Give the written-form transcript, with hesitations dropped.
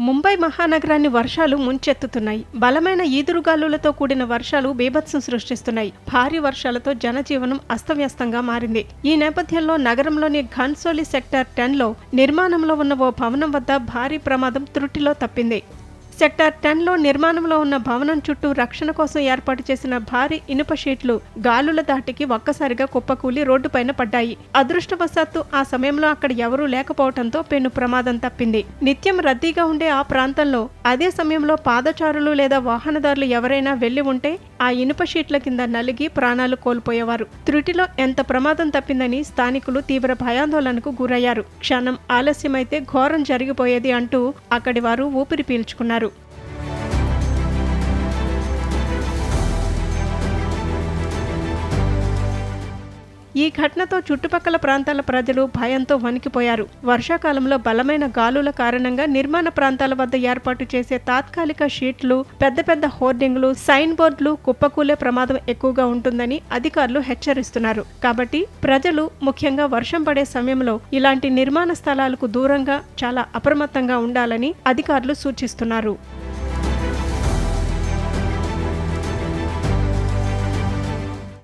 ముంబై మహానగరాన్ని వర్షాలు ముంచెత్తుతున్నాయి. బలమైన ఈదురుగాలులతో కూడిన వర్షాలు బీభత్సం సృష్టిస్తున్నాయి. భారీ వర్షాలతో జనజీవనం అస్తవ్యస్తంగా మారింది. ఈ నేపథ్యంలో నగరంలోని ఘన్సోలి సెక్టార్ 10లో నిర్మాణంలో ఉన్న ఓ భవనం వద్ద భారీ ప్రమాదం త్రుటిలో తప్పింది. సెక్టార్ 10లో నిర్మాణంలో ఉన్న భవనం చుట్టూ రక్షణ కోసం ఏర్పాటు చేసిన భారీ ఇనుప షీట్లు గాలుల దాటికి ఒక్కసారిగా కుప్పకూలి రోడ్డుపైన పడ్డాయి. అదృష్టవశాత్తు ఆ సమయంలో అక్కడ ఎవరూ లేకపోవడంతో పెను ప్రమాదం తప్పింది. నిత్యం రద్దీగా ఉండే ఆ ప్రాంతంలో అదే సమయంలో పాదచారులు లేదా వాహనదారులు ఎవరైనా వెళ్లి ఉంటే ఆ ఇనుప షీట్ల కింద నలిగి ప్రాణాలు కోల్పోయేవారు. త్రుటిలో ఎంత ప్రమాదం తప్పిందని స్థానికులు తీవ్ర భయాందోళనకు గురయ్యారు. క్షణం ఆలస్యమైతే ఘోరం జరిగిపోయేది అంటూ అక్కడి వారు ఊపిరి పీల్చుకున్నారు. ఈ ఘటనతో చుట్టుపక్కల ప్రాంతాల ప్రజలు భయంతో వణికిపోయారు. వర్షాకాలంలో బలమైన గాలుల కారణంగా నిర్మాణ ప్రాంతాల వద్ద ఏర్పాటు చేసే తాత్కాలిక షీట్లు, పెద్ద పెద్ద హోర్డింగ్లు, సైన్ బోర్డులు కుప్పకూలే ప్రమాదం ఎక్కువగా ఉంటుందని అధికారులు హెచ్చరిస్తున్నారు. కాబట్టి ప్రజలు ముఖ్యంగా వర్షం పడే సమయంలో ఇలాంటి నిర్మాణ స్థలాలకు దూరంగా చాలా అప్రమత్తంగా ఉండాలని అధికారులు సూచిస్తున్నారు.